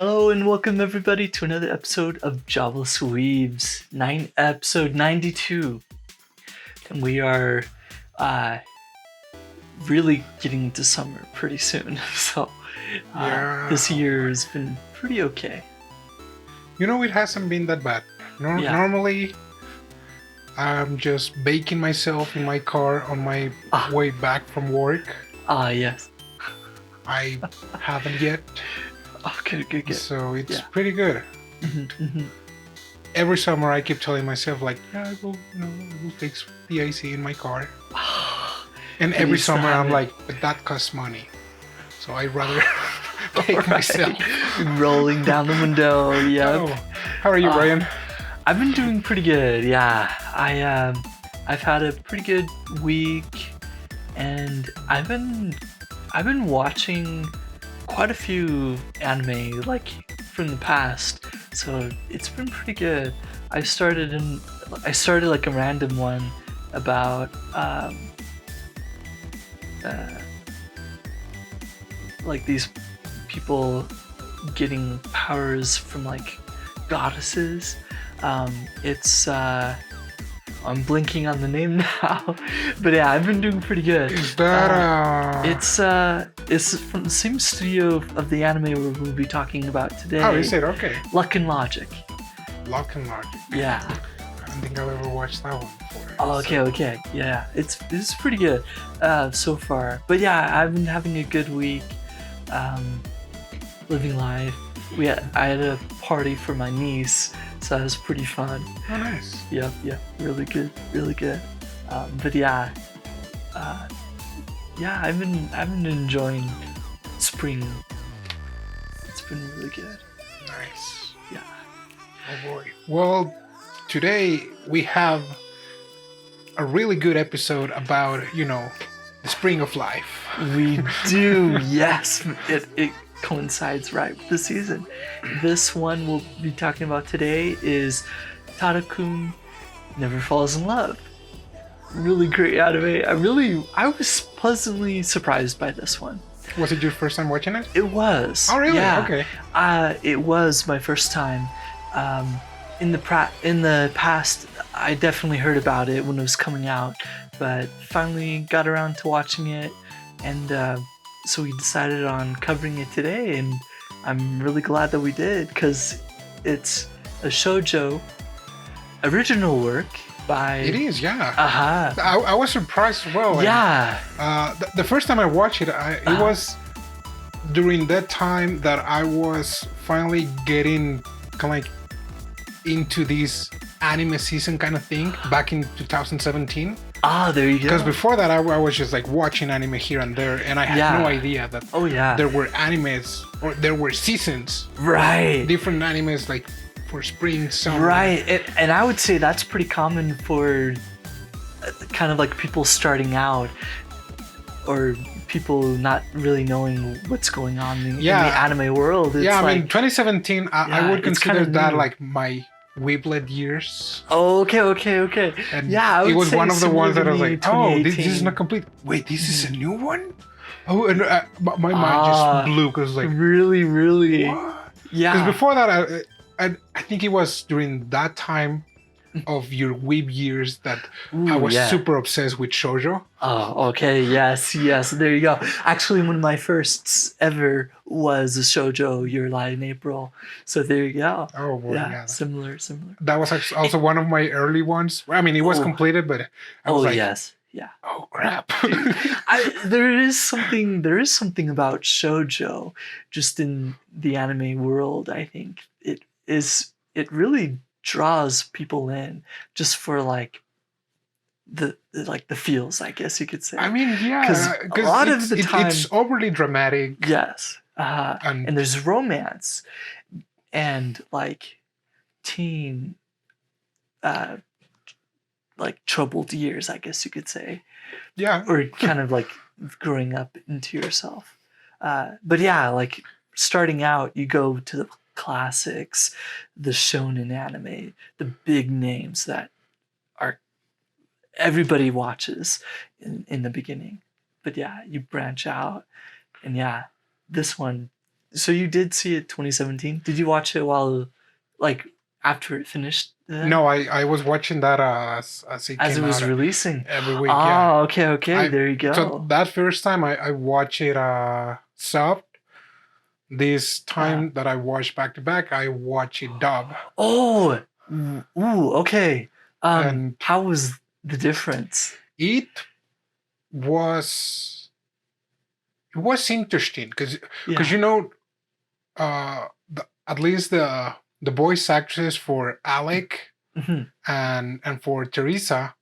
Hello and welcome everybody to another episode of Jobless Weebs, episode 92. And we are really getting into summer pretty soon. So this year has been pretty okay. It hasn't been that bad. Normally, I'm just baking myself in my car on my way back from work. Yes. I haven't yet. Oh, good. So it's pretty good. Every summer I keep telling myself I will fix the AC in my car. And every summer I'm like, but that costs money. So I'd rather take myself. Rolling down the window, yep. Oh, how are you, Brian? I've been doing pretty good, yeah. I've had a pretty good week, and I've been watching quite a few anime from the past, so it's been pretty good. I started like a random one about like these people getting powers from like goddesses. It's I'm blinking on the name now, but yeah, I've been doing pretty good. Is that It's from the same studio of the anime we'll be talking about today. Oh, is it? Okay. Luck and Logic. Luck and Logic. Yeah. I don't think I've ever watched that one before. Oh, okay. Yeah, it's pretty good so far. But yeah, I've been having a good week, living life. I had a party for my niece, so that was pretty fun. Oh, nice. Yep, really good. But yeah, I've been enjoying spring. It's been really good. Nice. Yeah. Oh boy. Well, today we have a really good episode about the spring of life. We do. Yes, it coincides right with the season. This one we'll be talking about today is Tada-kun Never Falls in Love. Really great anime. I was pleasantly surprised by this one. Was it your first time watching it? It was. Oh, really? Yeah. Okay. It was my first time. In the past, I definitely heard about it when it was coming out, but finally got around to watching it, and so we decided on covering it today, and I'm really glad that we did, because it's a shoujo original work by... It is, yeah. Uh-huh. I was surprised as well. Yeah. The first time I watched it, it was during that time that I was finally getting kind of like into this anime season kind of thing back in 2017. There you go. Because before that, I was just like watching anime here and there, and I had no idea that there were animes or there were seasons. Right. Different animes like for spring, summer. Right. And I would say that's pretty common for kind of like people starting out or people not really knowing what's going on in the anime world. It's I mean, 2017, I would consider that like my weeblet years. Oh, okay. And I would it was say one of the ones that I was like, oh, this 2018. is not complete. Wait, this is a new one? Oh, and my mind just blew because like... Really? What? Yeah. Because before that, I think it was during that time of your weeb years that I was super obsessed with shoujo. Oh, okay. Yes. There you go. Actually, one of my firsts ever was a shoujo Your Lie in April. So there you go. Oh, boy, yeah. Similar. That was also one of my early ones. I mean, it was completed, but I was like, yes. Yeah. Oh, crap. There is something about shoujo just in the anime world. I think it really draws people in just for like the feels, I guess you could say. I mean, yeah, because a lot of the time it's overly dramatic. Yes, and there's romance and like teen, like troubled years, I guess you could say. Yeah, or kind of like growing up into yourself. But yeah, like starting out, you go to the classics, the shonen anime, the big names that are everybody watches in the beginning. But yeah, you branch out, and yeah, this one So you did see it 2017. Did you watch it while, like, after it finished? Then? No, I was watching that as it As it came was out releasing. every week. Yeah. Oh, okay. I There you so go. that first time I watched it subbed. This time that I watched back to back, I watched it dub. Oh, ooh, okay. And how was the difference? It was interesting because you know, at least the voice actresses for Alec and for Teresa,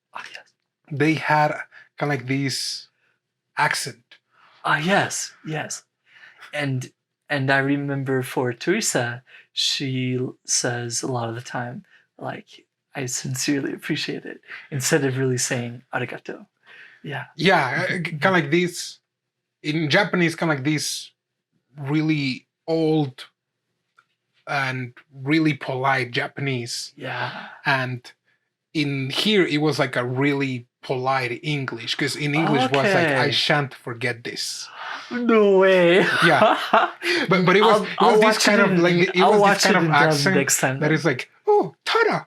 they had kind of like this accent. Yes. And I remember for Teresa, she says a lot of the time, like, I sincerely appreciate it, instead of really saying arigato. Yeah. Yeah, kind of like this in Japanese, kind of like this really old and really polite Japanese. Yeah. And in here, it was like a really polite English, because in English was like, I shan't forget this. No way. Yeah. But it was this kind of like, it was this kind of accent next time, that is like, oh, Tada,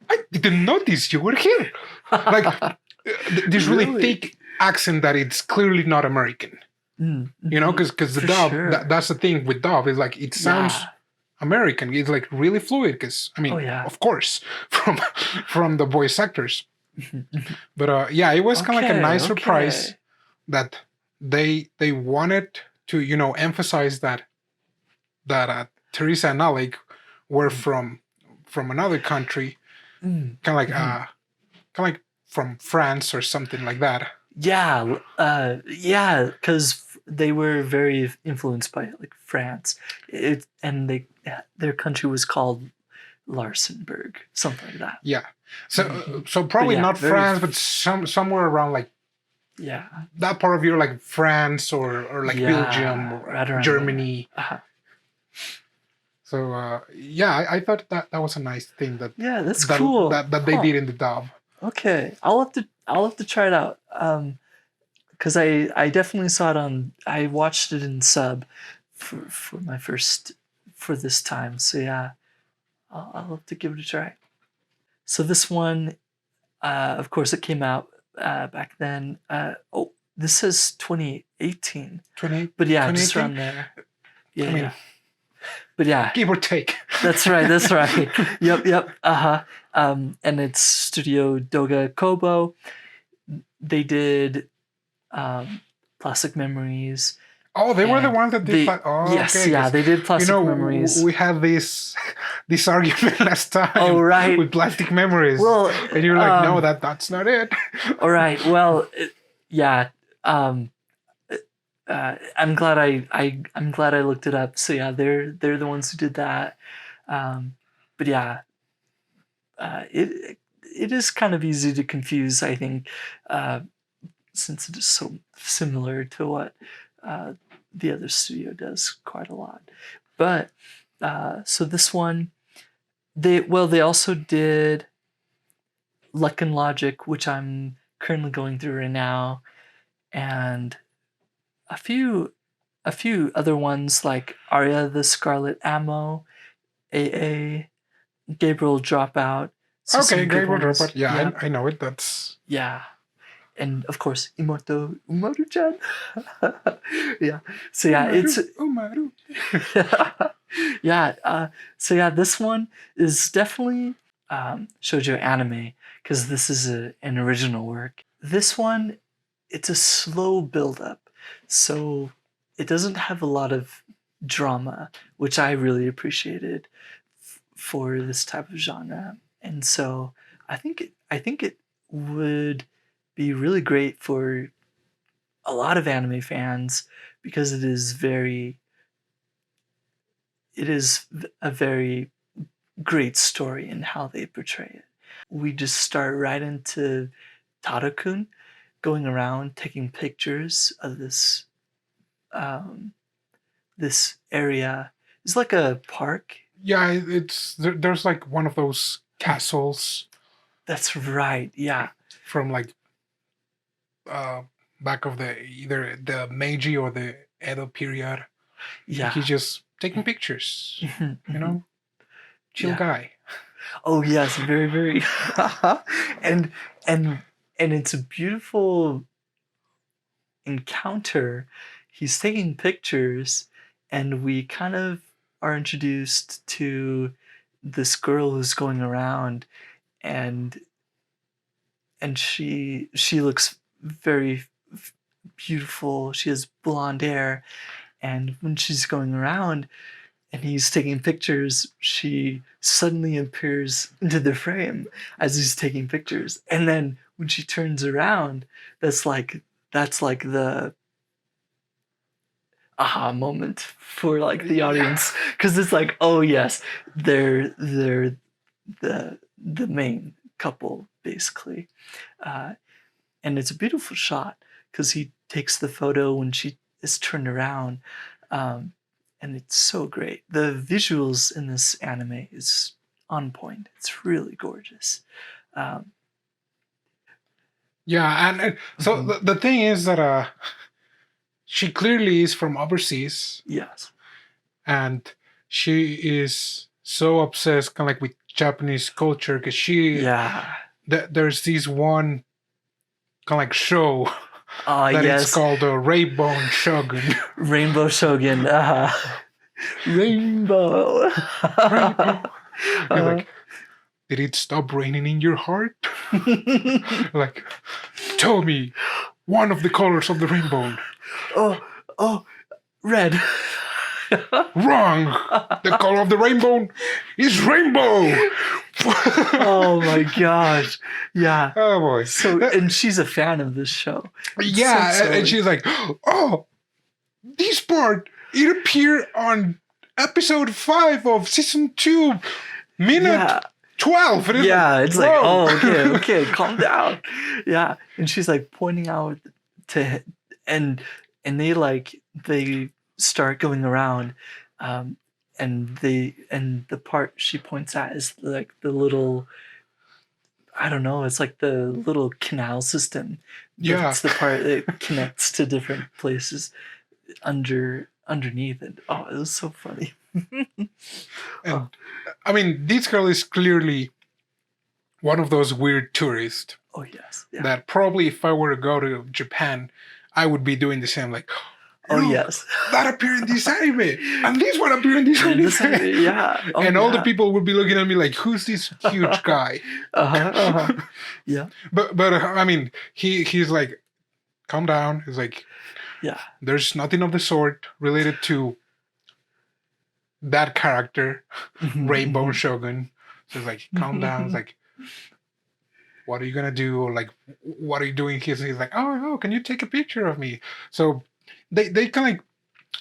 I didn't notice you were here. Like this really thick accent that it's clearly not American. You know, because the dub, that's the thing with dub, is like, it sounds American. It's like really fluid, because I mean, of course, from the voice actors. But yeah, it was kind of like a nice surprise that they wanted to, you know, emphasize that Teresa and Alec were from another country, kind of like from France or something like that. Yeah, because they were very influenced by, like, France, and their country was called Larsenburg, something like that. Yeah, so probably not France, but somewhere around, like, that part of Europe, like France or like Belgium or Germany. So yeah, I thought that was a nice thing that that's cool that they did in the dub. Okay, I'll have to try it out. Because I definitely saw it on. I watched it in sub for my first for this time. So yeah, I'll have to give it a try. So this one, of course, it came out back then. This says 2018. But yeah, just around there. Yeah, I mean, but yeah, give or take. That's right. Yep. And it's Studio Doga Kobo. They did Plastic Memories. Oh, they were the ones that did. Yes, okay. Yeah, they did Plastic Memories. We had this argument last time. Oh, right. With Plastic Memories. Well, and you're like, no, that's not it. All right. Well, yeah. I'm glad I looked it up. So yeah, they're the ones who did that. But yeah, it is kind of easy to confuse, I think, since it is so similar to what the other studio does quite a lot. But so this one, they also did Luck and Logic, which I'm currently going through right now, and a few other ones like Arya the Scarlet Ammo, AA, Gabriel Dropout. So okay, Gabriel Dropout. Yeah, I know it. That's and of course Umaru-chan. Yeah. So yeah, it's Umaru. Yeah. So yeah, this one is definitely shoujo anime, because this is an original work. This one, it's a slow build-up. So it doesn't have a lot of drama, which I really appreciated for this type of genre. And so I think it would be really great for a lot of anime fans, because it is a very great story in how they portray it. We just start right into Tada-kun going around taking pictures of this this area. It's like a park. Yeah, there's like one of those castles. That's right. Yeah. From like back of either the Meiji or the Edo period. Yeah. He's just taking pictures. Mhm, You know, chill Yeah. guy. Oh yes, very, very. and and and it's a beautiful encounter. He's taking pictures, and we kind of are introduced to this girl who's going around, and she looks very beautiful. She has blonde hair, and when she's going around and he's taking pictures, she suddenly appears into the frame as he's taking pictures. And then when she turns around, that's like the aha moment for like the audience, because it's like, oh yes, they're the main couple basically. And it's a beautiful shot because he takes the photo when she is turned around, and it's so great. The visuals in this anime is on point. It's really gorgeous. Um, Yeah, and so the thing is that she clearly is from overseas, yes. and she is so obsessed, kind of like with Japanese culture, because she Yeah. there's this one kind of like show that it's Yes. called the Rainbow Shogun. Rainbow Shogun. Rainbow. Rainbow. You're like, did it stop raining in your heart? Like, tell me one of the colors of the rainbow. Oh, red. Wrong. The color of the rainbow is rainbow. Oh my gosh. Yeah. Oh boy. So, and she's a fan of this show. Yeah, so and she's like, oh, this part, it appeared on episode 5 of season 2, minute 12. And it's like, whoa. oh, okay, calm down. Yeah. And she's like pointing out to, and they start going around, and the part she points at is like the little, I don't know, it's like the little canal system. Yeah. It's the part that connects to different places underneath it. Oh, it was so funny. And I mean, this girl is clearly one of those weird tourists. Oh yes. Yeah. That probably if I were to go to Japan, I would be doing the same. Like, oh look, yes, that appeared in this anime, and this one appeared in this anime. Yeah. Oh, and all the people would be looking at me like, "Who's this huge guy?" Yeah. But I mean, he's like, "Calm down." He's like, yeah, there's nothing of the sort related to that character, Rainbow Shogun. So it's like, calm down. It's like, what are you gonna do? Or like, what are you doing here? So he's like, oh, can you take a picture of me? So they kind of like,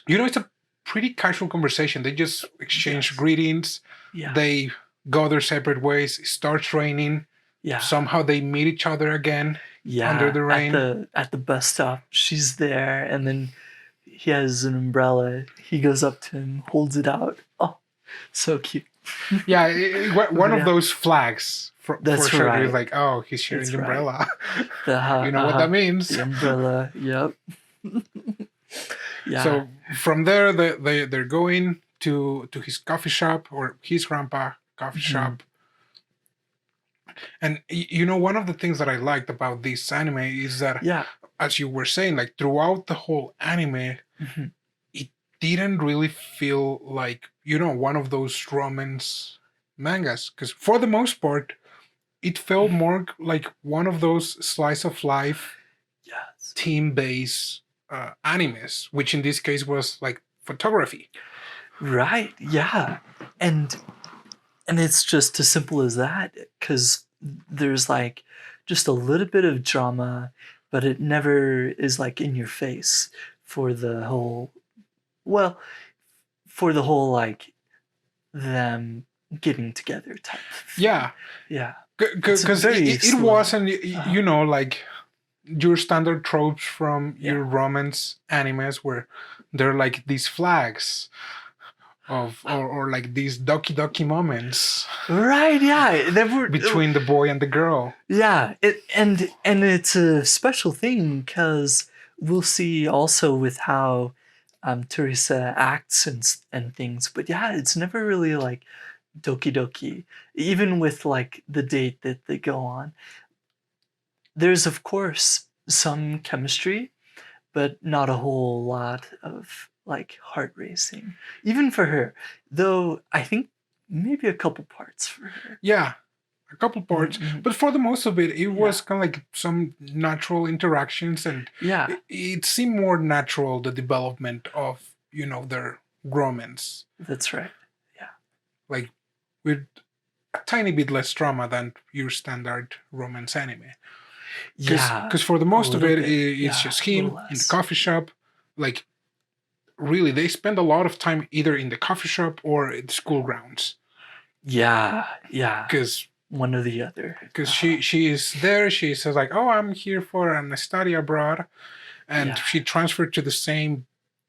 it's a pretty casual conversation. They just exchange greetings. Yeah. They go their separate ways. It starts raining. Yeah. Somehow they meet each other again. Yeah. Under the rain. At the bus stop, she's there, and then he has an umbrella. He goes up to him, holds it out. Oh, so cute. Yeah, one of those flags for sure. Right. He's like, oh, he's sharing the umbrella. Right. You know what that means? The umbrella. Yep. Yeah. So from there, they're going to his coffee shop, or his grandpa coffee shop. And one of the things that I liked about this anime is that, as you were saying, like throughout the whole anime, it didn't really feel like, one of those romance mangas. Because for the most part, it felt more like one of those slice of life, team-based animes, which in this case was like photography. Right. Yeah. And it's just as simple as that, because there's like just a little bit of drama, but it never is like in your face for the whole like them getting together type. Yeah. Because it wasn't, like your standard tropes from your romance animes where they're like these flags of or like these doki moments, right? Yeah, they were between the boy and the girl. Yeah, and it's a special thing because we'll see also with how Teresa acts and things. But yeah, it's never really like doki doki. Even with like the date that they go on, there's of course some chemistry, but not a whole lot of like heart racing. Even for her, though I think maybe a couple parts for her. Yeah, a couple parts, but for the most of it, it was Yeah. kind of like some natural interactions, and Yeah, it seemed more natural, the development of their romance, that's right. Yeah. like with a tiny bit less drama than your standard romance anime. Yeah, Because for the a most of little it, bit. it's Yeah, just a little him in the less. coffee shop. Like really, they spend a lot of time either in the coffee shop or at the school grounds. Yeah, yeah. Because One or the other. she is there. She says like, "Oh, I'm here for an study abroad," and Yeah. she transferred to the same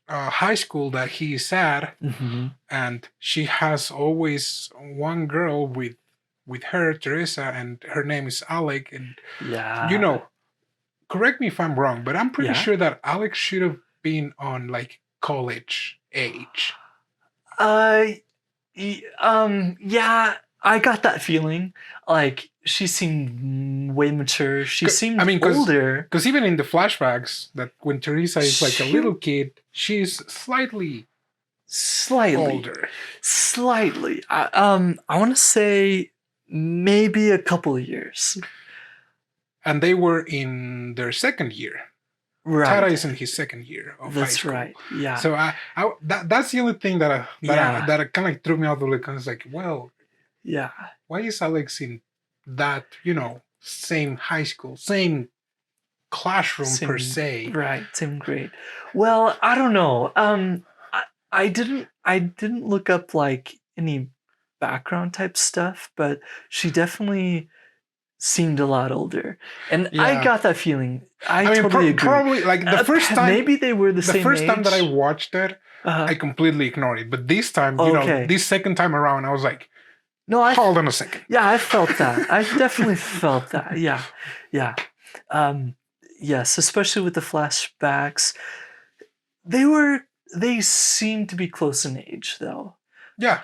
high school that he is at, Mm-hmm. and she has always one girl with her, Teresa, and her name is Alec. And Yeah. correct me if I'm wrong, but I'm pretty Yeah. sure that Alex should have been on like college age. Uh, yeah, I got that feeling. Like she seemed way mature. She I seemed mean, older. because even in the flashbacks, that when Teresa is like a She- little kid, she's slightly Slightly, older. slightly. I want to say maybe a couple of years. And they were in their second year. Right. Tada is in his second year of high school. That's right. Yeah. So that's the only thing that kind of like threw me out the loop. I was like, well, yeah. why is Alex in that same high school, same classroom per se? Right. Same grade. Well, I don't know. I didn't look up like any background type stuff, but she definitely seemed a lot older, and I Yeah. got that feeling. I mean, totally agree. probably like the first time. maybe they were the The same first age. time that I watched it, I completely ignored it. But this time, Okay. this second time around, I was like, No, hold on a second. Yeah, I felt that. I definitely felt that. Yeah, yeah. Yes, especially with the flashbacks. They seemed to be close in age, though. Yeah.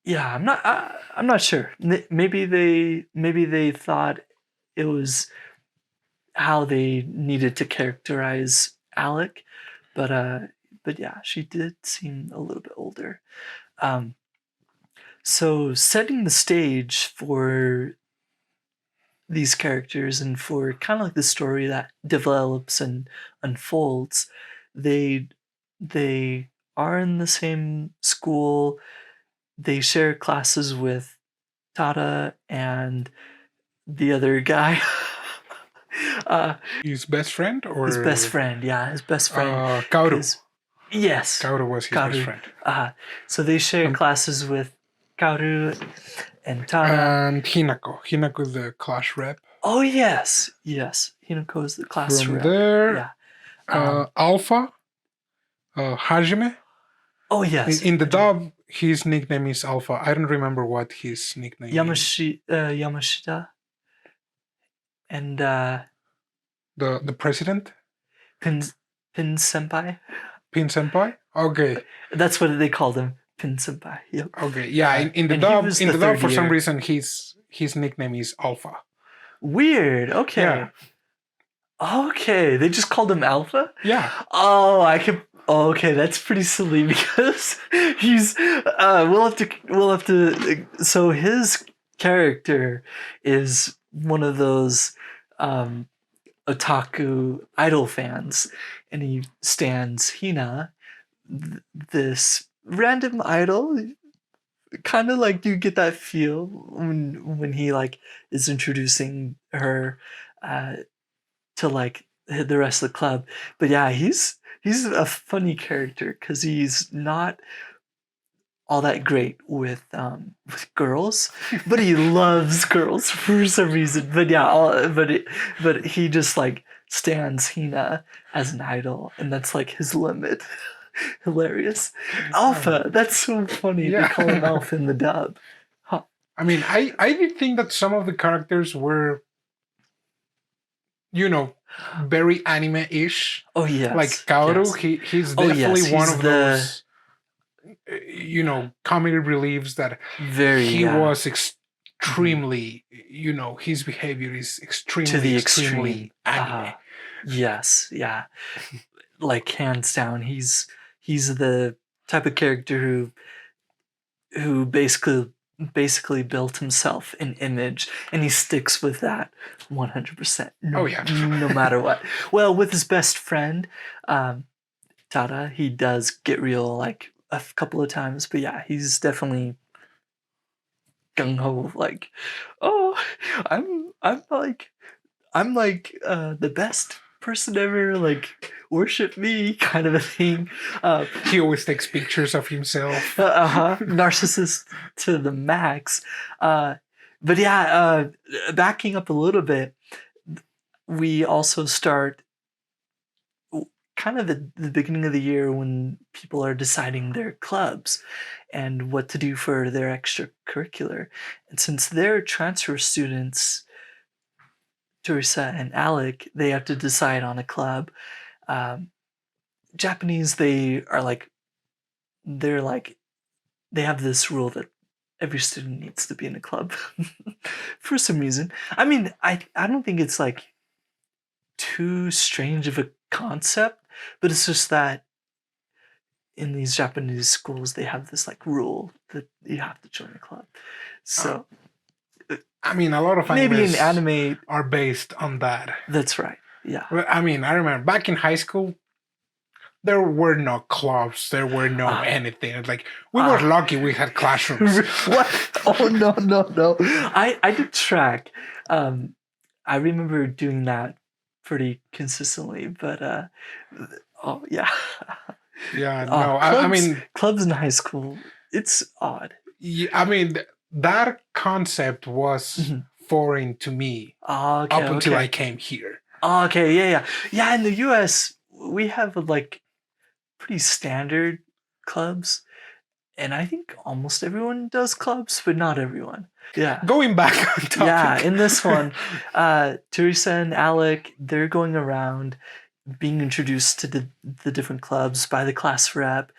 Yeah, I'm not sure. Maybe they thought it was how they needed to characterize Alec, but yeah, she did seem a little bit older. So setting the stage for these characters and for kind of like the story that develops and unfolds, they are in the same school. They share classes with Tada and the other guy. His best friend or his best friend, yeah, his best friend. Kaoru. Yes, Kaoru was his best friend. So they share classes with Kaoru and Tada. And Hinako. Hinako is the class rep. Oh yes, Hinako is the class From rep. there, Alpha, Hajime. Oh yes. In the dub, his nickname is Alpha. I don't remember what his nickname is. Yamashita. And the president? Pin Senpai. Pin Senpai? Okay. That's what they called him. Pin Senpai. Yep. Okay. Yeah, in the dub for some reason his nickname is Alpha. Weird. Okay. Yeah. Okay. They just called him Alpha? Yeah. Oh, okay, that's pretty silly because he's we'll have to so his character is one of those otaku idol fans, and he stands Hina, this random idol. Kind of like you get that feel when he like is introducing her to like the rest of the club. But yeah, he's a funny character because he's not all that great with girls, but he loves girls for some reason. But yeah, but he just like stands Hina as an idol, and that's like his limit. Hilarious. Alpha, that's so funny. Yeah. They call him Alpha in the dub. Huh. I mean, I did think that some of the characters were, very anime-ish. Oh yes. Like Kaoru, yes. he's Oh, definitely yes, one he's of the those, comic reliefs that very he was mhm, extremely, his behavior is to extremely, the extremely extreme. anime. Yes, yeah. Like hands down, he's the type of character who basically built himself an image, and he sticks with that 100%, Oh no, yeah. no matter what. Well, with his best friend, um, Tada, he does get real like a couple of times, but yeah, he's definitely gung ho. Like, oh, I'm like the best person ever. Like, worship me, kind of a thing. He always takes pictures of himself. Narcissist to the max. Uh, but yeah, backing up a little bit, we also start kind of at the beginning of the year when people are deciding their clubs and what to do for their extracurricular. And since they're transfer students, Teresa and Alec, they have to decide on a club. Um, Japanese, they're like, they have this rule that every student needs to be in a club for some reason. I mean, I don't think it's like too strange of a concept, but it's just that in these Japanese schools they have this like rule that you have to join a club. So I mean, a lot of maybe in animes anime, are based on that. that's right. Yeah. Well, I mean, I remember back in high school, there were no clubs, there were no anything. Like, we were lucky we had classrooms. What? Oh no. I did track. I remember doing that pretty consistently, but oh yeah. Yeah, no, Clubs, I mean, clubs in high school, it's odd. I mean, that concept was Mhm. foreign to me Okay, up until I okay. came here. Okay, yeah. Yeah, in the US, we have like pretty standard clubs, and I think almost everyone does clubs, but not everyone. Yeah. Going back on topic. Yeah, in this one, Teresa and Alec, they're going around being introduced to the different clubs by the class rep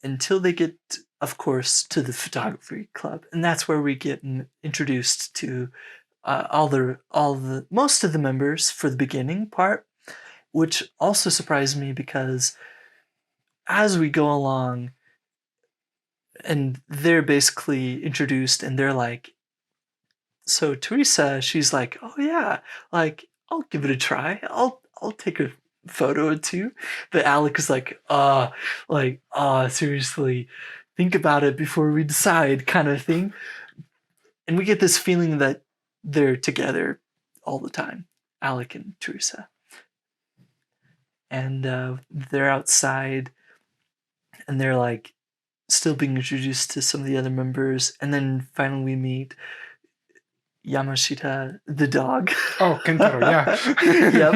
until they get, of course, to the photography club, and that's where we get introduced to all the most of the members for the beginning part, which also surprised me because as we go along, and they're basically introduced, and they're like, so Teresa, she's like, oh yeah, like I'll give it a try. I'll take a photo or two. But Alec is like, seriously, think about it before we decide, kind of thing. And we get this feeling that they're together all the time, Alec and Teresa. And they're outside, and they're like still being introduced to some of the other members, and then finally we meet Yamashita, the dog. Oh, Kentaro, yeah. Yep.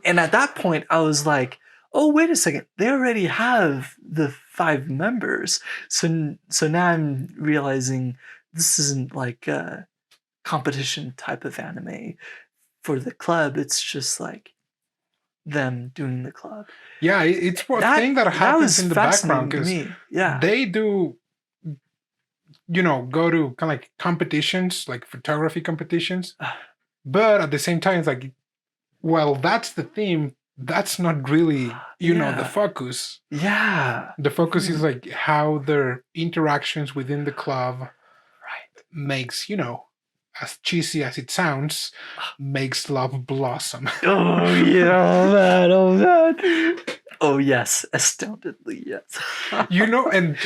And at that point, I was like, oh, wait a second. They already have the 5 members. So now I'm realizing this isn't like a competition type of anime for the club. It's just like them doing the club. Yeah, it's a thing that happens in the background because Yeah. they do, go to kind of like competitions, like photography competitions. But at the same time, it's like, well, that's the theme. That's not really, the focus. Yeah. The focus is like how their interactions within the club makes, as cheesy as it sounds, makes love blossom. Oh yeah, oh man. Oh yes, astoundedly yes. And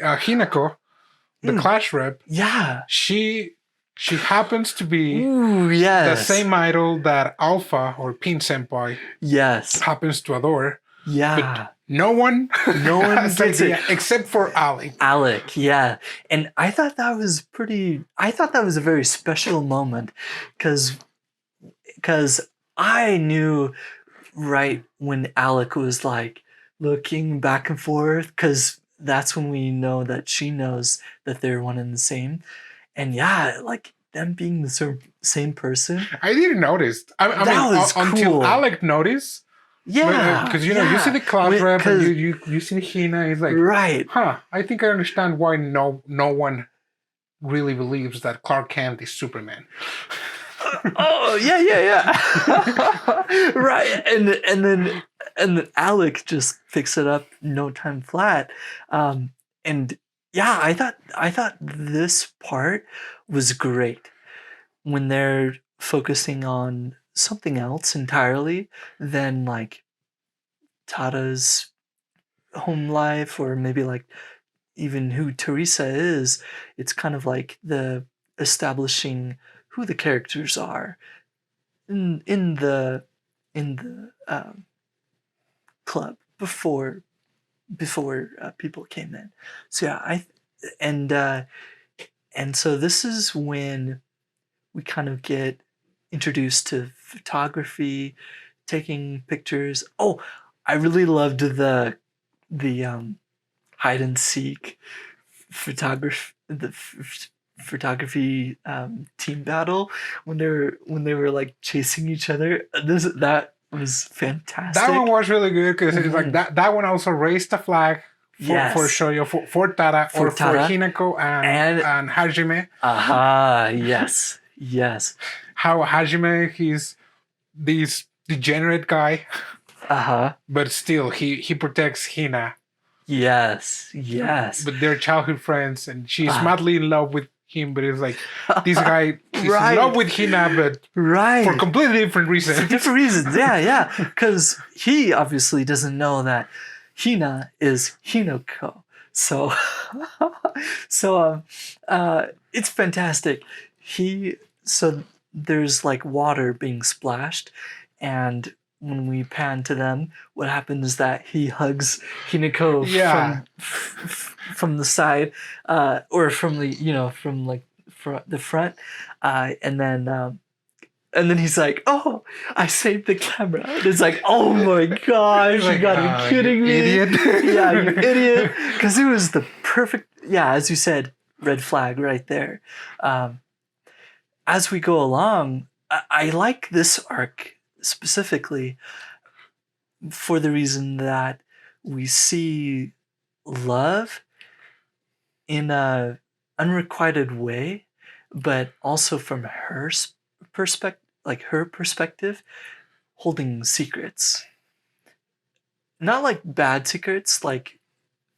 Hinako, the class rep, yeah, she happens to be yes. the same idol that Alpha or Pin Senpai happens to adore. Yeah. But no one gets it except for Alec. Alec, yeah. And I thought that was a very special moment because I knew right when Alec was like looking back and forth, because that's when we know that she knows that they're one and the same. And yeah, like them being the same person. I didn't notice. I That mean, was until cool. Alec noticed. Yeah, Because you see the cloud rep and you see Hina. It's like, right. I think I understand why no one really believes that Clark Kent is Superman. Oh yeah. Right, and then Alec just picks it up no time flat, and yeah, I thought this part was great when they're focusing on something else entirely than like Tada's home life, or maybe like even who Teresa is. It's kind of like the establishing who the characters are in the club before people came in. So yeah, and uh, and so this is when we kind of get introduced to photography, taking pictures. Oh, I really loved the hide and seek photography team battle when they were like chasing each other. That was fantastic. That one was really good because it's like that one also raised the flag for Shoyo, for Tada, or for Hinako and Hajime. Yes. How Hajime, he's this degenerate guy. But still, he protects Hina. Yes. But they're childhood friends, and she's madly in love with him. But it's like this guy is in love with Hina, but for completely different reasons. For different reasons, yeah. Because he obviously doesn't know that Hina is Hinako. So it's fantastic. So there's like water being splashed, and when we pan to them, what happens is that he hugs Hinako from the side, or from the from like the front, and then he's like, "Oh, I saved the camera." And it's like, "Oh my gosh, you gotta be kidding me, idiot!" Yeah, you idiot, because it was the perfect. Yeah, as you said, red flag right there. As we go along, I like this arc specifically for the reason that we see love in a unrequited way, but also from her perspective, holding secrets. Not like bad secrets, like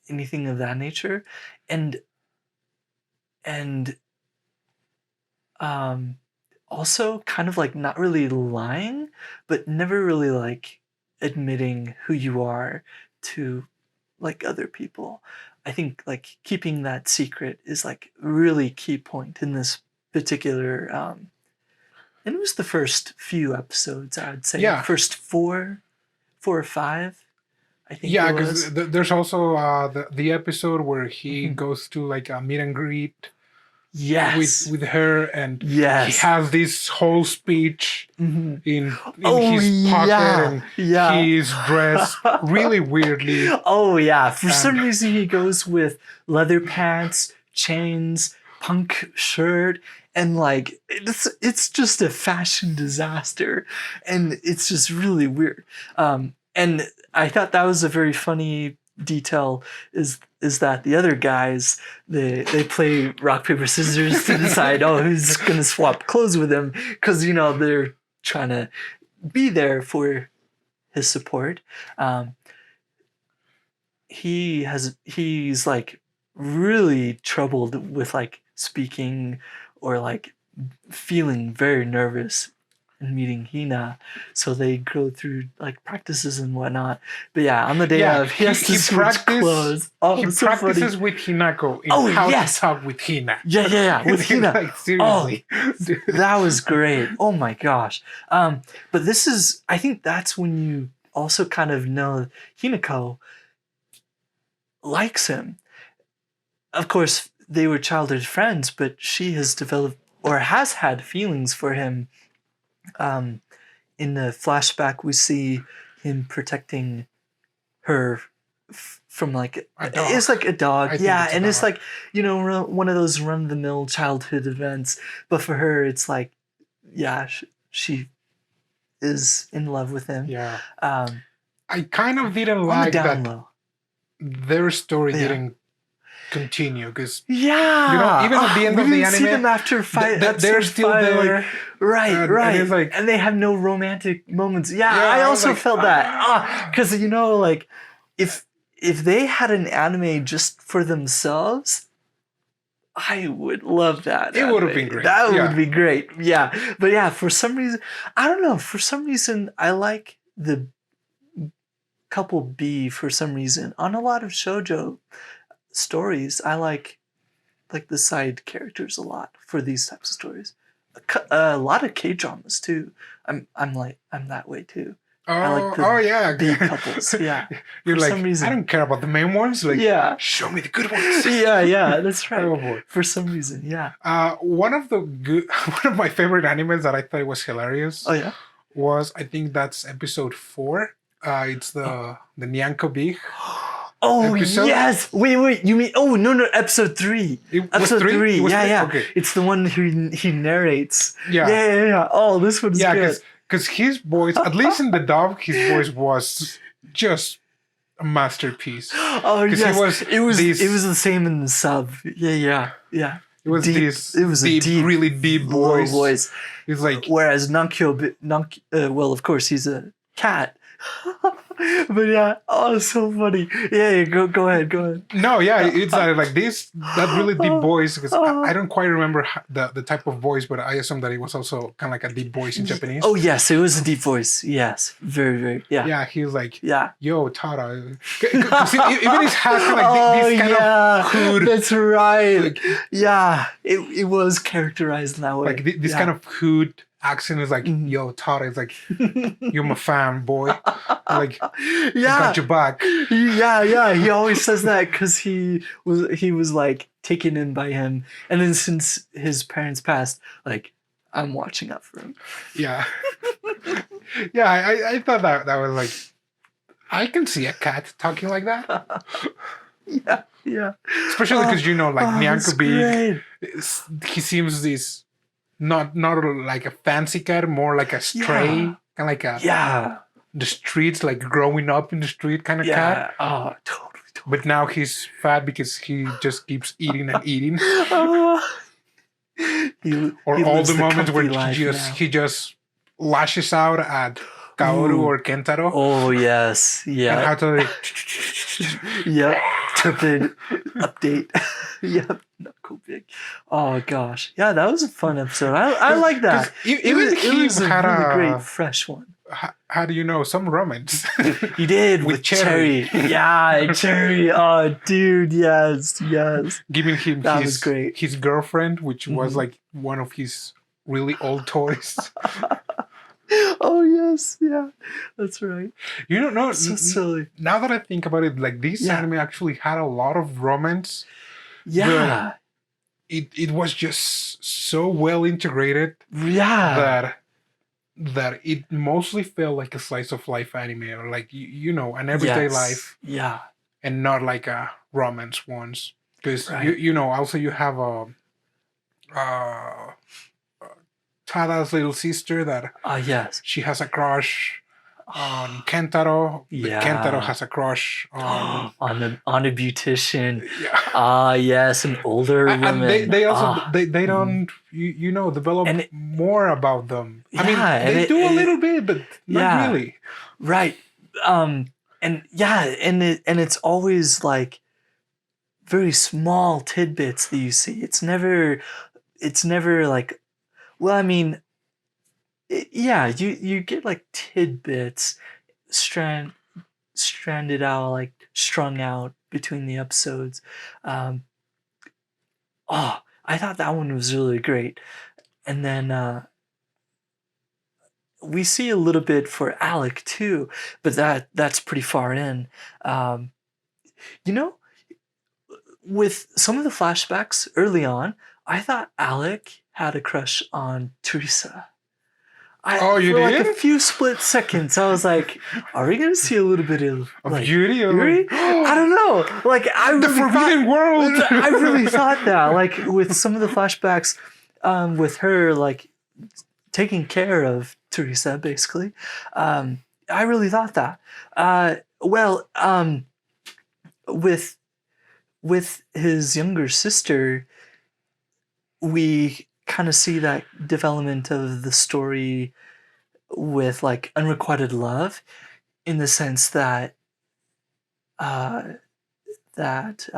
anything of that nature, and also kind of like not really lying, but never really like admitting who you are to like other people. I think like keeping that secret is like a really key point in this particular and it was the first few episodes, I would say. Yeah. First four or five, I think. Yeah, because there's also the episode where he goes to like a meet and greet. Yes. With her, and he has this whole speech in his pocket, and he's dressed really weirdly. Oh yeah, for some reason he goes with leather pants, chains, punk shirt, and like it's just a fashion disaster, and it's just really weird. And I thought that was a very funny detail is that the other guys they play rock paper scissors to decide who's gonna swap clothes with him, because they're trying to be there for his support. He's like really troubled with like speaking or like feeling very nervous and meeting Hina, so they go through like practices and whatnot. But yeah, on the day of, he has to switch clothes. He practices with Hinako in how to talk with Hina. Yeah, with Hina. Like, seriously, that was great. Oh my gosh. But I think that's when you also kind of know Hinako likes him. Of course, they were childhood friends, but she has developed or has had feelings for him. In the flashback, we see him protecting her from like A dog. it's like a dog, I think yeah, it's a and it's dog. like, you know, one of those run of the mill childhood events. But for her, it's like, yeah, she is in love with him. Yeah. Um, I kind of didn't on the like down that low. their story Yeah. didn't continue because Yeah, even at the end we of the didn't see anime, them after fight. they're still there. Right, And it's like, and they have no romantic moments. Yeah, Yeah, I I was also like, felt that because you know, like if they had an anime just for themselves, I would love that. It would have anime. been great. That Yeah. would be great. Yeah, but yeah, for some reason, I don't know. For some reason, I like the couple B. For some reason, on a lot of shoujo stories, I like the side characters a lot for these types of stories. A lot of K dramas too. I'm that way too. I like the yeah. B couples. Yeah, You're for like, some reason. I don't care about the main ones. Like, Yeah. show me the good ones. yeah, that's right. Oh boy. For some reason, yeah. One of my favorite animes that I thought was hilarious. Oh yeah. Was, I think that's episode 4. It's the Nyanko Big. Oh episode. yes! Wait! You mean no? Episode 3. Episode 3. It was Yeah, 3? yeah. Okay. It's the one who he narrates. Yeah. Yeah. Oh, this one's good. Because his voice, at least in the dub, his voice was just a masterpiece. Oh yes, it was the same in the sub. Yeah. It was deep, this. It was deep, a deep, really deep low voice. It's like, whereas well, of course he's a cat. But yeah, oh, so funny. Yeah, go ahead. no, yeah, it's like that really deep voice. Because I don't quite remember the type of voice, but I assume that it was also kind of like a deep voice in Japanese. Oh yes, it was a deep voice. Yes, very, very. Yeah. Yeah, he was like, yeah. Yo, Tada. Even his hat kind of like this kind of hood. That's right. Like, yeah, it was characterized in that way. Like this kind of hood accent is like, yo, Tada. It's like, you're my fan, boy. Like, I got your back. Yeah. He always says that because he was like taken in by him, and then since his parents passed, like, I'm watching out for him. Yeah. Yeah, I thought that was like, I can see a cat talking like that. Yeah. Especially because, like, Nyanko Big, he seems this, not like a fancy cat, more like a stray, kind of like a, the streets, like growing up in the street kind of cat. Oh, totally. But now he's fat because he just keeps eating and eating. Or all the moments where he just lashes out at Kaoru or Kentaro. Oh yes, yeah. And how to yep. Tepid update. Yep. Not cool big. Oh gosh. Yeah, that was a fun episode. I like that. It was a really great fresh one. How do you know? Some romance. You did with Cherry. Yeah, Cherry. Oh, dude, yes. Giving him was great. His girlfriend, which was like one of his really old toys. Oh yes, yeah, that's right. You don't know. So silly. Now that I think about it, like this anime actually had a lot of romance. Yeah. It was just so well integrated. Yeah. That it mostly felt like a slice of life anime, or like an everyday life. Yeah. And not like a romance ones, because also you have a Tada's little sister that yes, she has a crush on Kentaro. Yeah. But Kentaro has a crush on on a beautician. Yeah. Yes, an older woman. And they also they don't develop more about them. Yeah, I mean, they do a little bit, but not really. Right. And it's always like very small tidbits that you see. It's never like, well, I mean, you get like tidbits stranded out, like strung out between the episodes. I thought that one was really great. And then we see a little bit for Alec too, but that's pretty far in. With some of the flashbacks early on, I thought Alec had a crush on Teresa. Oh, you for like did? a few split seconds, I was like, "Are we gonna see a little bit of like Yuri? Yuri?" I don't know. Like I The really Forbidden World. I really thought that. Like with some of the flashbacks, with her like taking care of Teresa, basically. I really thought that. Well, with his younger sister, we kind of see that development of the story with like unrequited love, in the sense that uh, that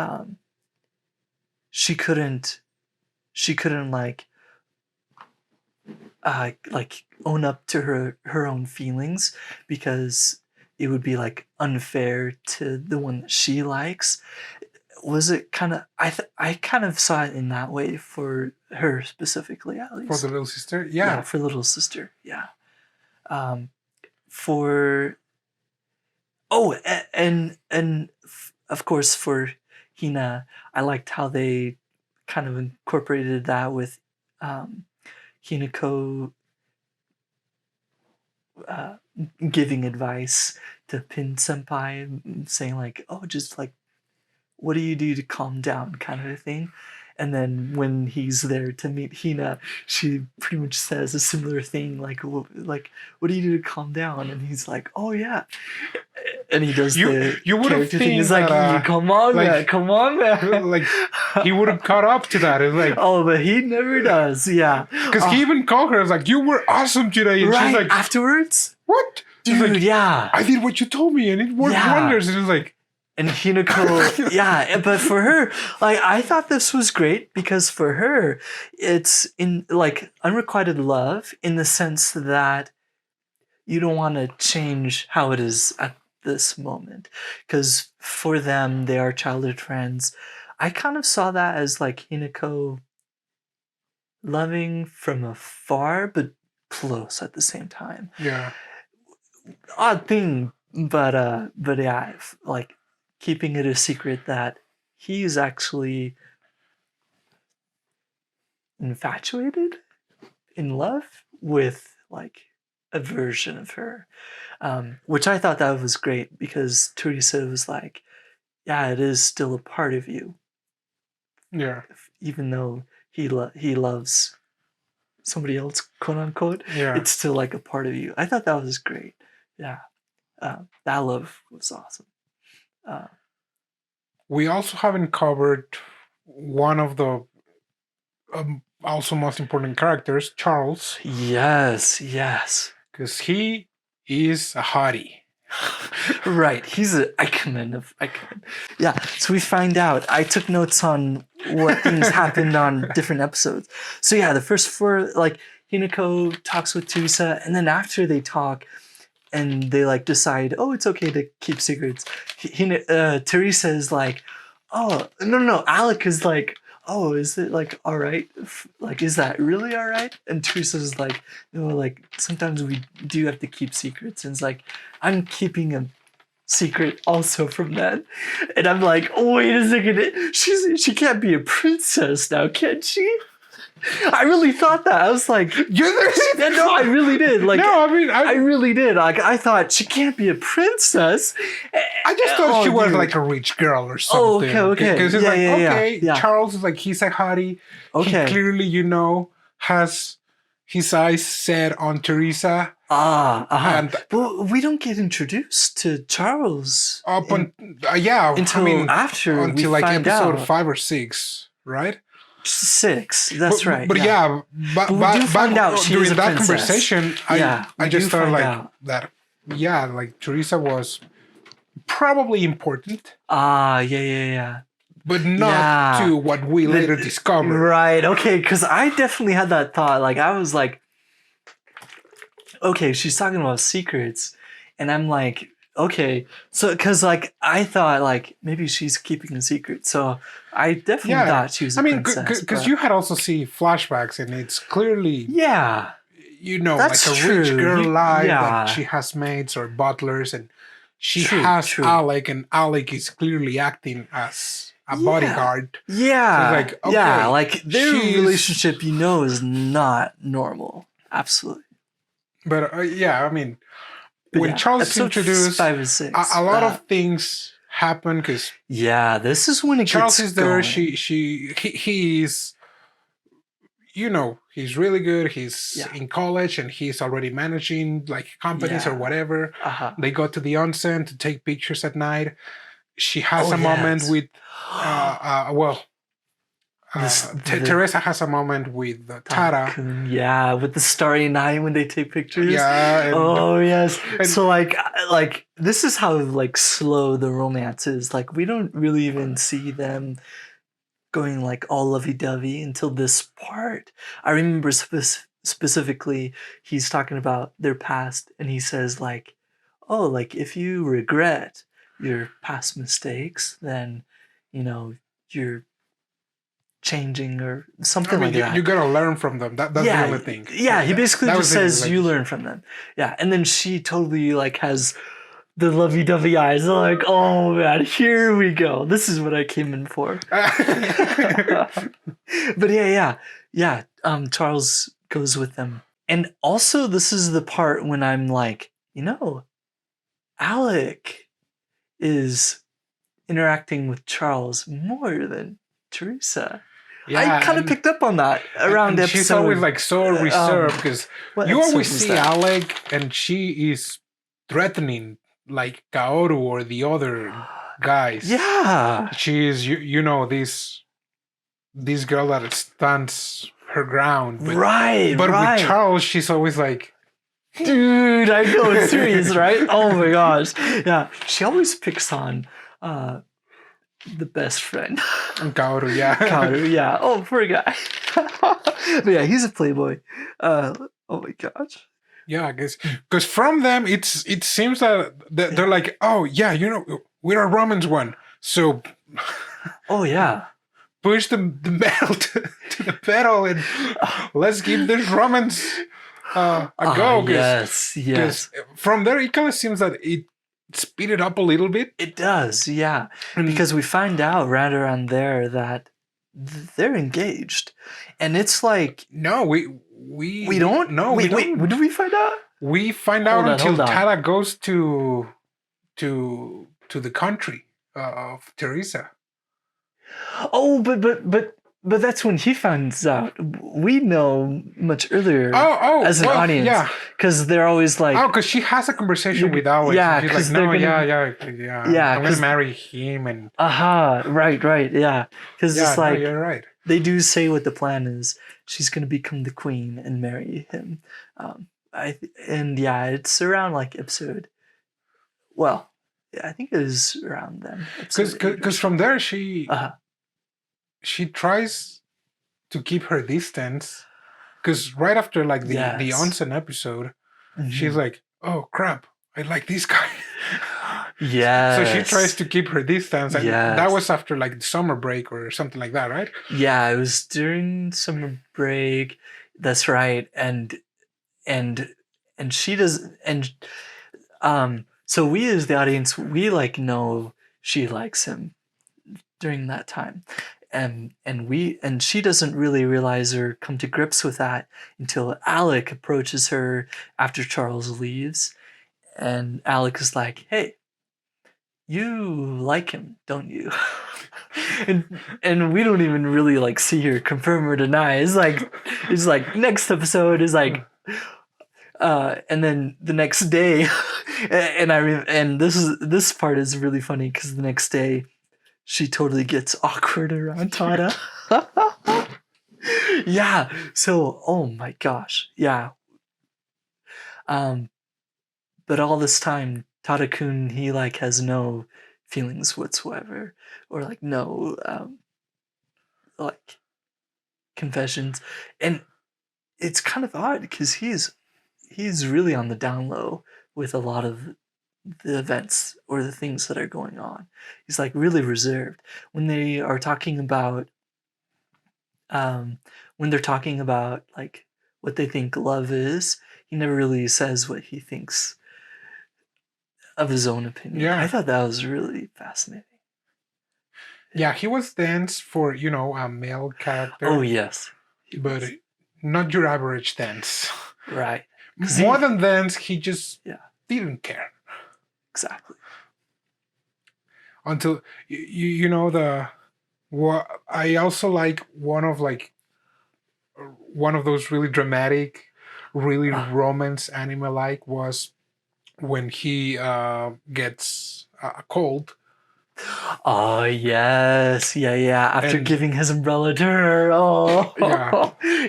she couldn't like own up to her own feelings, because it would be like unfair to the one that she likes. Was it kind of I kind of saw it in that way for her specifically, at least. For the little sister? Yeah, Yeah. for little sister. Yeah. For and of course for Hina, I liked how they kind of incorporated that with Hinako uh, giving advice to Pin Senpai, saying like, "Oh, just like, what do you do to calm down?" kind of a thing. And then when he's there to meet Hina, she pretty much says a similar thing, like, like, "What do you do to calm down?" And he's like, "Oh yeah," and he does the You would have character thing. He's think like, that, "Come on, like- man, come on, man." like he would have caught up to that. It's like, Oh, but he never does. Yeah, because he even called her. It's like, you were awesome today, and right she's like, afterwards, what? She's dude. like, Yeah. I did what you told me, and it worked Yeah. wonders. And it's like, And Hinako, yeah, but for her, like, I thought this was great, because for her, it's in like unrequited love, in the sense that you don't want to change how it is at this moment, because for them, they are childhood friends. I kind of saw that as like Hinako loving from afar, but close at the same time. yeah, Odd thing, but yeah, like keeping it a secret that he's actually infatuated, in love with like a version of her, which I thought that was great, because Teresa was like, "Yeah, it is still a part of you, yeah, even though he loves somebody else, quote unquote. yeah. It's still like a part of you." I thought that was great. Yeah, that love was awesome. We also haven't covered one of the also most important characters, Charles, Yes. because he is a hottie. Right, he's an icon. Yeah, so we find out. I took notes on what things happened on different episodes. So yeah, the first four, like, Hinako talks with Teresa, and then after they talk and they like decide, oh, it's okay to keep secrets, Teresa is like, oh, no, Alec is like, oh, is it like all right? Like, is that really all right? And Teresa's like, no, like sometimes we do have to keep secrets. And it's like, I'm keeping a secret also from that. And I'm like, oh, wait a second, she can't be a princess now, can she? I really thought that. I was like, no, I really did. Like, No, I mean, I really did. Like, I thought she can't be a princess. I just thought she was dude. like a rich girl or something. Oh, okay. Because it's Yeah. Charles is like, he's a hottie. Okay. He clearly, has his eyes set on Teresa. And but we don't get introduced to Charles Until after we like find episode out. 5 or 6, right? 6. That's right. But yeah, but we do find out she during is a that princess. conversation, I just thought like that. Yeah, like Teresa was probably important. Yeah. But not to what we later discovered. Right. Okay. Because I definitely had that thought. Like, I was like, okay, she's talking about secrets, and I'm like, okay, so because like I thought like maybe she's keeping a secret, so I definitely thought she was a princess. Because you had also seen flashbacks, and it's clearly that's like a rich true. girl life that she has maids or butlers, and she has Alec, and Alec is clearly acting as a bodyguard. Yeah, so like, okay, like their relationship, is not normal. Absolutely. But yeah, I mean, But when yeah, Charles is episode introduced, 5 and 6. a lot of things happen because Yeah, this is when it Charles gets is there. going. He's he's really good. He's Yeah, in college and he's already managing like companies or yeah. whatever. They go to the onsen to take pictures at night. She has Oh a moment yes. with well, The Teresa has a moment with Tada. Tada-kun, yeah, with the starry night when they take pictures. Yeah, Oh yes. and So like this is how like slow the romance is. Like we don't really even see them going like all lovey-dovey until this part. I remember specifically he's talking about their past and he says like, "Oh, like if you regret your past mistakes, then you know, you're changing or I something mean, like you that." gotta learn from them. That's the only Yeah, thing. yeah, he basically That just was it. says Like, you learn from them. Yeah, and then she totally like has the lovey-dovey eyes. They're like, oh man, here we go. This is what I came in for. But yeah. Charles goes with them, and also this is the part when I'm like, Alec is interacting with Charles more than Teresa. I yeah, kind of picked up on that around and episode. she's always like so reserved because what you episode always was see that? Alec and she is threatening like Kaoru or the other guys. Yeah. She is this girl that stands her ground. But, Right. But with Charles, she's always like, dude, I know it's serious, right? Oh my gosh. Yeah. She always picks on the best friend. Kaoru, yeah. Kaoru, yeah. Oh, poor guy. But yeah, he's a playboy. Oh my gosh. Yeah, I guess because from them it seems that they're like, oh yeah, we're a Romans one, so oh yeah, push the metal to the pedal and let's give this Romans a go. Yes. From there, it kind of seems that it speeded up a little bit. It does, yeah, because we find out right around there that they're engaged, and it's like no, we don't. No, wait, we don't. When do we find out? We find out until Tada goes to the country of Teresa. Oh, but that's when he finds out. We know much earlier as an audience. Yeah. Because they're always like... Oh, because she has a conversation with Alex. Yeah, she's like, no, yeah. I'm going to marry him. And right, yeah. Because it's like... No, you're right. They do say what the plan is. She's going to become the queen and marry him. It's around like episode... Well, I think it was around then. Because from there, she tries to keep her distance. Because right after like the onsen episode, she's like, oh crap, I like this guy. Yeah. So she tries to keep her distance. And that was after like the summer break or something like that, right? Yeah, it was during summer break. That's right. And she does, and so we as the audience, we like know she likes him during that time. And she doesn't really realize or come to grips with that until Alec approaches her after Charles leaves. And Alec is like, hey, you like him, don't you? and we don't even really like see her confirm or deny. It's like next episode is like and then the next day and this part is really funny because the next day she totally gets awkward around Tada. Yeah. So, oh my gosh. Yeah. But all this time, Tada-kun, he like has no feelings whatsoever, or like no like confessions, and it's kind of odd because he's really on the down low with a lot of the events or the things that are going on. He's like really reserved when they are talking about like what they think love is. He never really says what he thinks of his own opinion. Yeah, I thought that was really fascinating. Yeah, he was dense for a male character. Oh yes, but not your average dense. Right. More than dance, he just didn't care. Exactly. Until you know what I also like one of those really dramatic, really romance anime like was when he gets a cold. Oh yes, yeah. After giving his umbrella to her,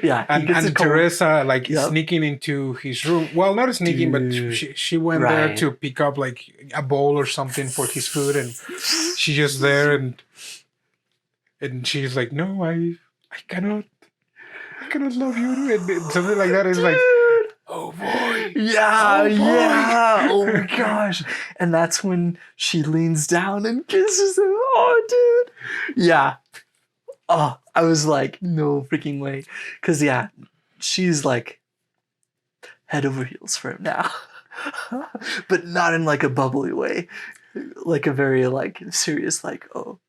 yeah. And Teresa sneaking into his room. Well, not sneaking, but she went there to pick up like a bowl or something for his food, and she's just there, and she's like, "No, I cannot love you," and something like that. Is like, oh boy, yeah. Oh my gosh! And that's when she leans down and kisses him. Oh, dude. Yeah. Oh, I was like, no freaking way, because she's like head over heels for him now, but not in like a bubbly way, like a very like serious like oh.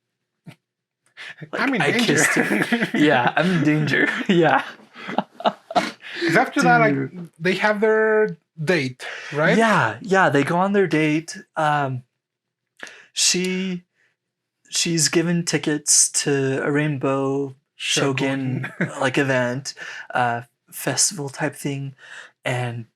Like, I'm in danger. I kissed her. Yeah, I'm in danger. Yeah. Because after that, like they have their date, right? Yeah. They go on their date. She's given tickets to a rainbow shogun like event, festival type thing, and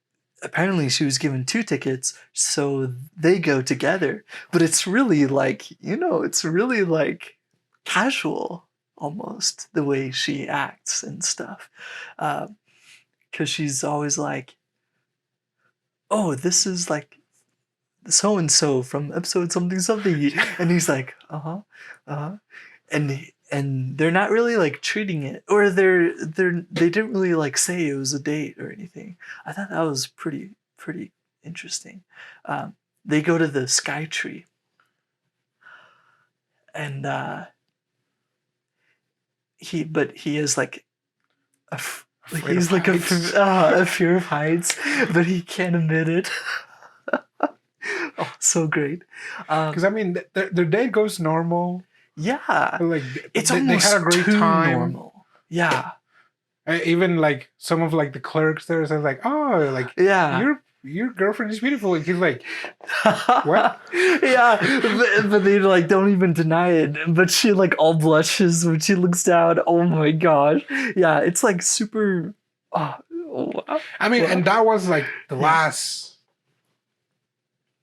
apparently she was given 2 tickets, so they go together. But it's really like it's really like casual almost the way she acts and stuff, because she's always like, oh, this is like so and so from episode something something, and he's like and they're not really like treating it, or they didn't really like say it was a date or anything. I thought that was pretty interesting. They go to the sky tree, and he is like he's like a fear of heights, but he can't admit it. Oh, so great. Because I mean, their date goes normal. Yeah, like it's they almost had a great too time. normal. Yeah, even like some of like the clerks there said like, oh, like your girlfriend is beautiful. And he's like, what? Yeah, but they like don't even deny it. But she like all blushes when she looks down. Oh my gosh. Yeah, it's like super. Oh, wow. I mean, and that was like the last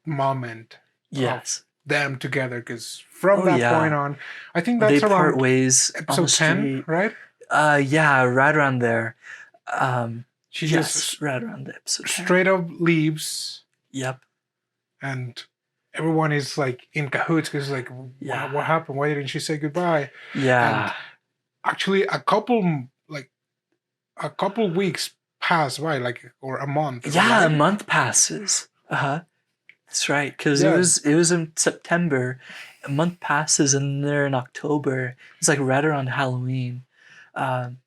moment. Yes. Them together, because from that point on, I think that's they around part ways episode 10, right? Yeah, right around there. She just right around the episode 10. Straight up leaves. Yep. And everyone is like in cahoots because like, what happened? Why didn't she say goodbye? Yeah. And actually, a couple weeks pass by, like, or a month. Yeah, right? a month passes. That's right, because it was in September. A month passes, and they're in October. It's like right around Halloween, and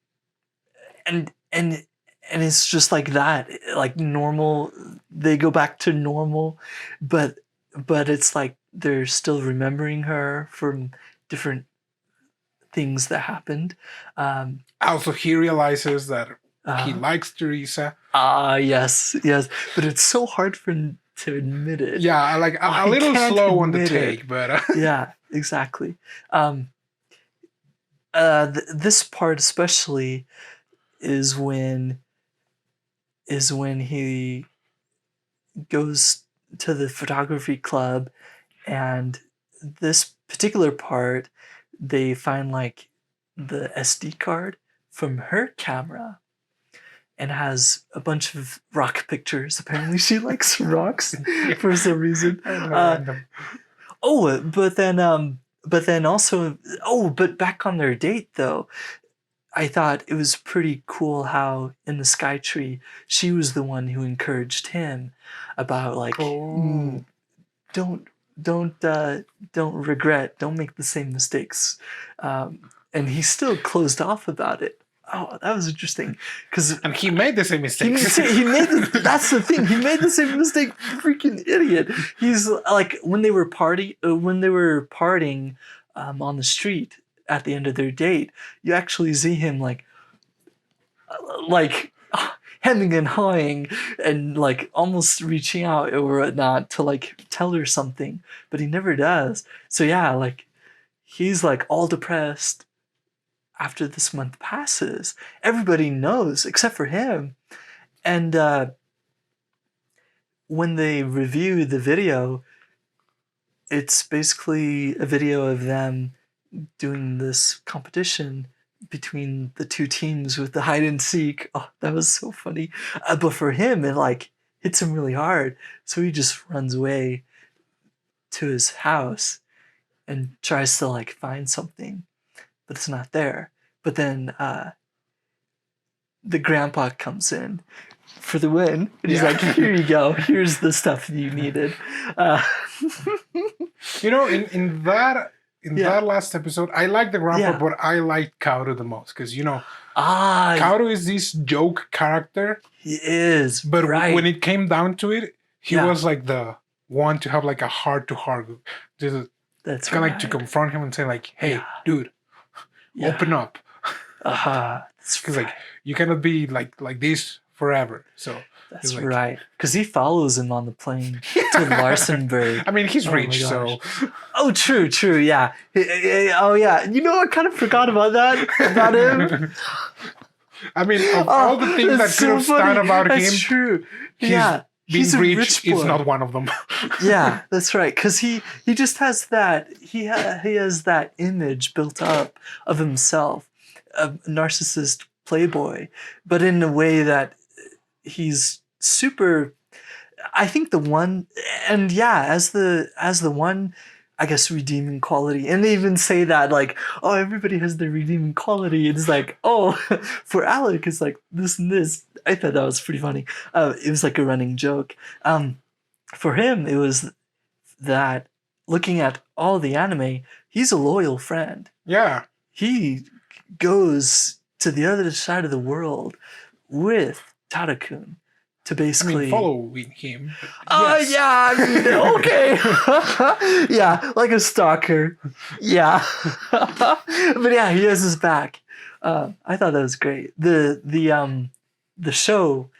it's just like that, like normal. They go back to normal, but it's like they're still remembering her from different things that happened. Also, he realizes that he likes Teresa. Yes, but it's so hard for him to admit it. Yeah, like a little slow on the take, but yeah, exactly. This part especially is when he goes to the photography club, and this particular part they find like the SD card from her camera. And has a bunch of rock pictures. Apparently, she likes rocks for some reason. But back on their date though, I thought it was pretty cool how in the Sky Tree she was the one who encouraged him about like don't regret, don't make the same mistakes, and he still closed off about it. Oh, that was interesting. And he made the same mistake. That's the thing. He made the same mistake. Freaking idiot. He's like when they were partying on the street at the end of their date. You actually see him like hemming and hawing and like almost reaching out or whatnot to like tell her something, but he never does. So yeah, like he's like all depressed after this month passes. Everybody knows except for him. And when they review the video, it's basically a video of them doing this competition between the two teams with the hide and seek. Oh, that was so funny. But for him, it like hits him really hard. So he just runs away to his house and tries to like find something, but it's not there. But then the grandpa comes in for the win. And he's like, here you go. Here's the stuff you needed. You know, in that last episode, I like the grandpa, but I like Kaoru the most because, you know, Kaoru is this joke character. He is. But when it came down to it, he was like the one to have like a heart-to-heart. That's kind of like to confront him and say like, hey, dude, open up. Because like you cannot be like this forever. So that's like, right. Because he follows him on the plane to Larsenburg. I mean, he's rich, so. Oh, true, yeah. Oh, yeah. You know, I kind of forgot about that about him. I mean, of all the things that could have stand about him, that's true. He's rich is not one of them. Yeah, that's right. Because he just has that. He has that image built up of himself, a narcissist playboy, but in a way that he's super. I think the one, and as the one, I guess, redeeming quality, and they even say that like, oh, everybody has their redeeming quality. It's like, oh, for Alec, it's like this and this. I thought that was pretty funny. It was like a running joke. For him, it was that looking at all the anime, he's a loyal friend. Yeah, he goes to the other side of the world with Tada-kun to basically following him. Yeah, I mean, okay. Yeah, like a stalker. Yeah. But yeah, he has his back. I thought that was great. The show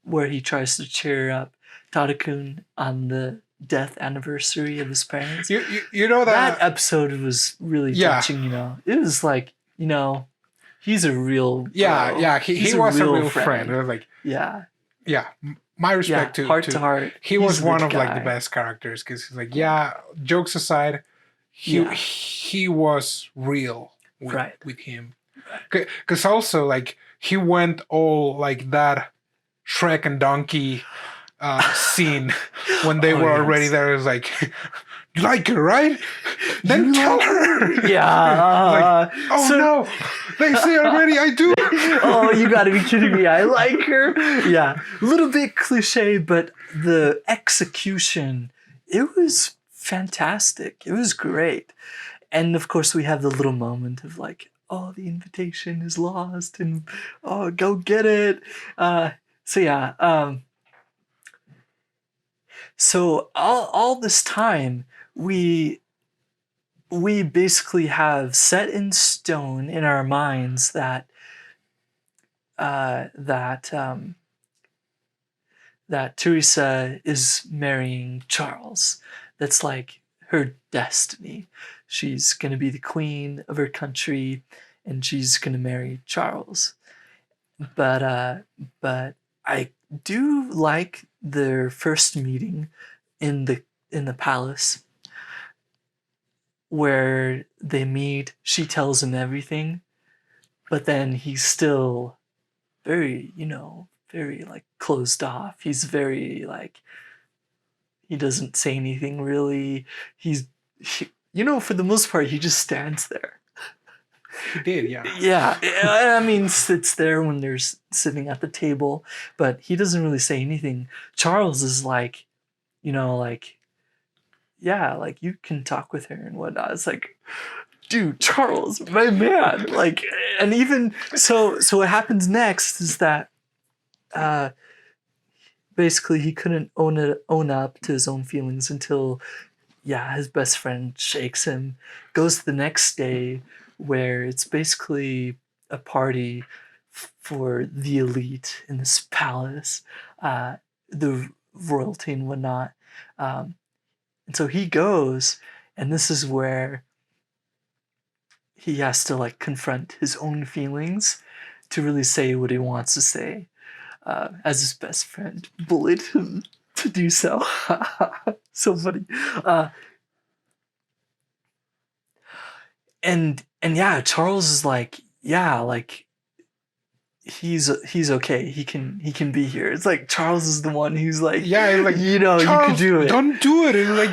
where he tries to cheer up Tada-kun on the death anniversary of his parents. You know that episode was really touching, you know. It was like, you know, he's a real he was a real friend. It was like my respect to heart to heart. He was one of like the best characters because he's like jokes aside, he was real with him. Because also like he went all like that Shrek and Donkey scene when they were already there. It was like, you like her, right? Then tell her. Yeah. Like, no, they say already I do. Oh, you gotta be kidding me. I like her. Yeah. A little bit cliche, but the execution, it was fantastic. It was great. And of course we have the little moment of like, oh, the invitation is lost and oh, go get it. So all this time we basically have set in stone in our minds that Teresa is marrying Charles. That's like her destiny. She's going to be the queen of her country and she's going to marry Charles. But I do like their first meeting in the palace where they meet. She tells him everything, but then he's still very, very like closed off. He's very like, he doesn't say anything really. For the most part, he just stands there. He did, yeah. Yeah, I mean, sits there when they're sitting at the table, but he doesn't really say anything. Charles is like, like you can talk with her and whatnot. It's like, dude, Charles, my man. Like, and even so what happens next is that basically he couldn't own up to his own feelings until his best friend shakes him. Goes to the next day where it's basically a party for the elite in this palace, the royalty and whatnot. And so he goes, and this is where he has to like confront his own feelings to really say what he wants to say, as his best friend bullied him to do so. So funny. And yeah, Charles is like, yeah, like he's okay. He can be here. It's like Charles is the one who's like, Yeah, like, you know, Charles, you can do it. Don't do it. And like,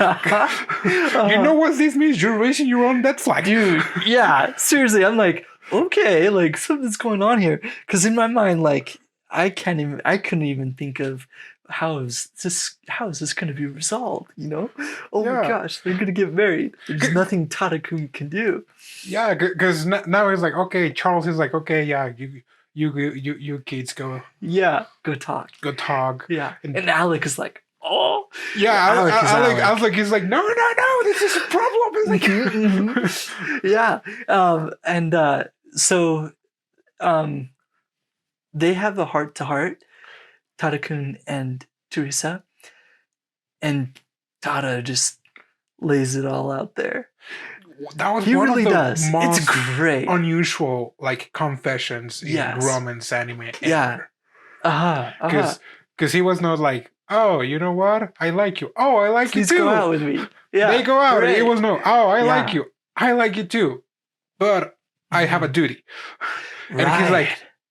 you know what this means? You're raising your own debt flag. Dude, yeah, seriously, I'm like, okay, like something's going on here. Because in my mind, like, I couldn't even think of how is this going to be resolved, you know? Oh my Yeah. gosh, they're going to get married. There's nothing Tada-kun can do. Yeah, because now he's like, okay, Charles is like, okay, yeah, you kids go Yeah, go talk. talk. Yeah, and Alec is like, oh. Yeah, Alec is like, no, this is a problem. It's like, Mhm. Yeah, so they have a heart-to-heart, Tada-kun and Teresa, and Tada just lays it all out there. that was He one really of the does. most It's great. unusual like confessions in Yes. romance anime ever. Yeah. Because he was not like, oh, you know what? I like you. Oh, I like Please you too. go out with me. Yeah. They go out. Great. It was no, oh, I Yeah. like you. I like you too. But I have a duty. And he's like,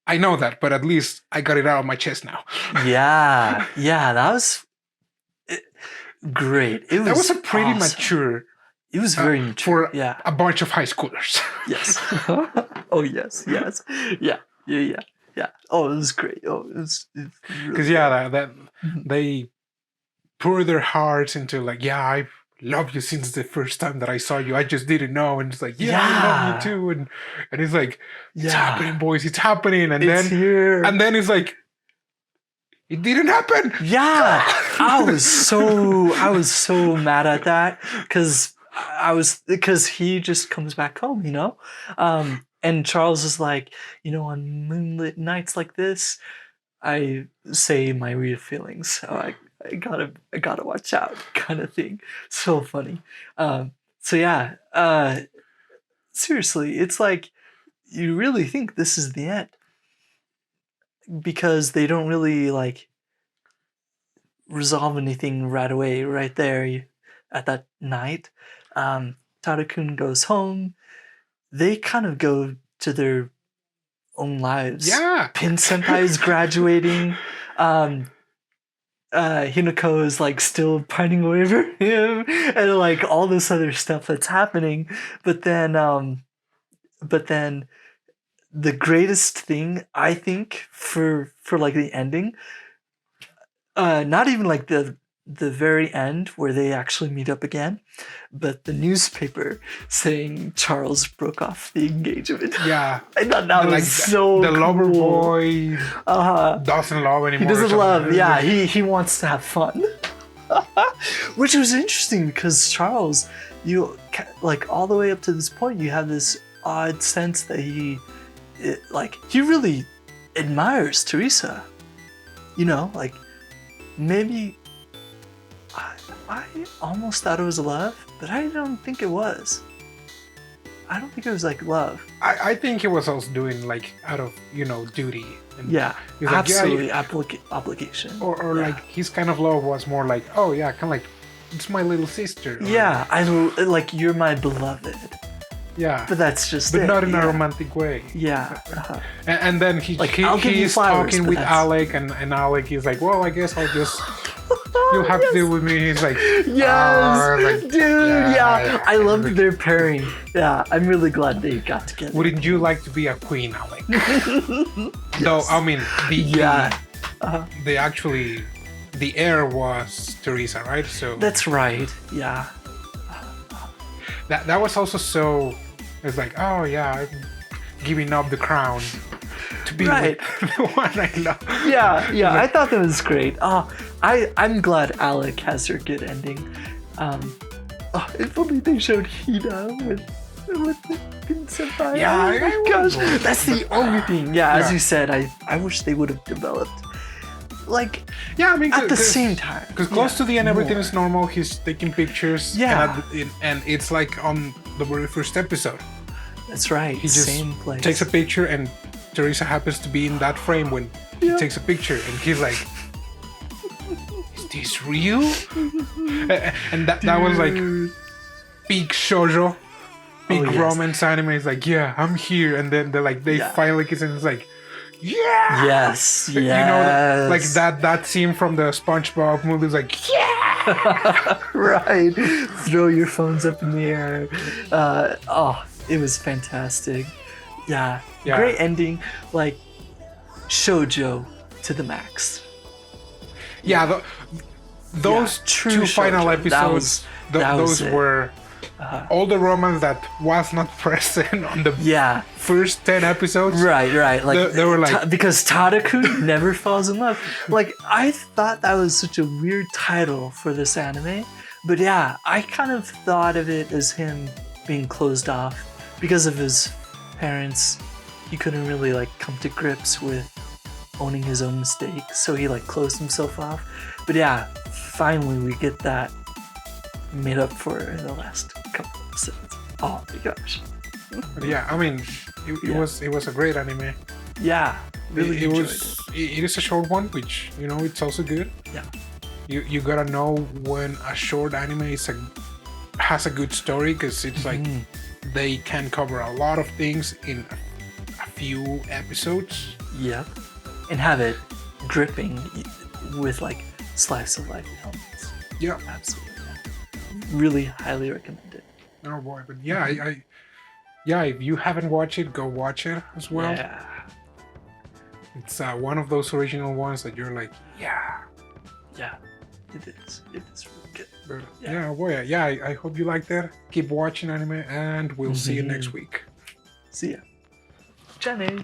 I know that, but at least I got it out of my chest now. Yeah, that was great. That was a pretty awesome. mature It was very mature. for Yeah. a bunch of high schoolers. Yes. Oh yes. Yeah. Oh, it was great. Oh, it was really Because that they pour their hearts into like, yeah, I love you since the first time that I saw you. I just didn't know, and it's like, yeah, I love you too, and it's like, it's happening, boys, it's happening, and it's then here. and then it's like, it didn't happen. Yeah, I was so mad at that because he just comes back home, you know, and Charles is like, you know, on moonlit nights like this, I say my real feelings. So I gotta watch out, kind of thing. So funny. So yeah, seriously, it's like you really think this is the end because they don't really like resolve anything right away, right there at that night. Tada-kun goes home. They kind of go to their own lives. Yeah. Pin Senpai is graduating. Hinako is like still pining away for him, and like all this other stuff that's happening. But then the greatest thing I think for like the ending, not even like the very end where they actually meet up again, but the newspaper saying Charles broke off the engagement. Yeah. I thought that was so the cool. lover boy doesn't love anymore. He doesn't love, yeah, he wants to have fun. Which was interesting because Charles, you like all the way up to this point, you have this odd sense that he really admires Teresa. You know, like maybe I almost thought it was love, but I don't think it was. I don't think it was like love. I think he was also doing like out of, you know, duty. And Yeah, he's like, absolutely, obligation. Or like his kind of love was more like, oh yeah, kind of like, it's my little sister. Or, Yeah, I like you're my beloved. Yeah. But that's just But it. not in a romantic way. Yeah. And then I'll give you he's flowers, talking but with that's- Alec, and Alec is like, well, I guess I'll just, you'll have to deal with me. He's like, Yes, like, dude. Yeah, I love Like, their pairing. Yeah, I'm really glad they got together. wouldn't you like to be a queen, Alec? Though, I mean, the heir was Teresa, right? So That's right. Yeah. that was also so. It's like, oh yeah, I'm giving up the crown to be Right. with the one I love. Yeah. I thought that was great. I'm glad Alec has her good ending. If only they showed Hina with With the senpai. Yeah, oh I my was gosh, bored. that's the only thing. Yeah, as Yeah. you said, I wish they would have developed like Yeah, I mean, at the same time. because close Yeah, to the end, everything more. is normal. He's taking pictures. Yeah. And it's like on the very first episode. That's right. He just same place. takes a picture, and Teresa happens to be in that frame when he Yeah. takes a picture, and he's like, "Is this real?" And that was like Dude. peak shoujo, peak Oh, yes. romance anime. It's like, yeah, I'm here, and then they Yeah. finally kiss, and it's like, yeah. Yes. Yes. You know, like that scene from the SpongeBob movie is like, yeah. Right. Throw your phones up in the air. It was fantastic. Yeah. Yeah. Great ending. Like shoujo to the max. Yeah, those Yeah, true two final shoujo. episodes, that was those it. were all the romance that was not present on the Yeah. first 10 episodes. Right. Like They were like- because Tada-kun never falls in love. Like I thought that was such a weird title for this anime, but yeah, I kind of thought of it as him being closed off because of his parents. He couldn't really like come to grips with owning his own mistakes, so he like closed himself off. But yeah, finally we get that made up for in the last couple episodes. Oh my gosh. But yeah, I mean, Yeah. it was a great anime. Yeah, really it enjoyed was. It is a short one, which it's also good. Yeah. You gotta know when a short anime has a good story, because it's like they can cover a lot of things in a few episodes. Yep. And have it gripping with like slice of life elements. Yeah. Absolutely. Really highly recommend it. Oh boy, but yeah, if you haven't watched it, go watch it as well. Yeah. It's one of those original ones that you're like, yeah. Yeah. It is. It is really good. But Yeah. yeah, boy, yeah. I hope you like that. Keep watching anime, and we'll see you next week. See ya. Jenny.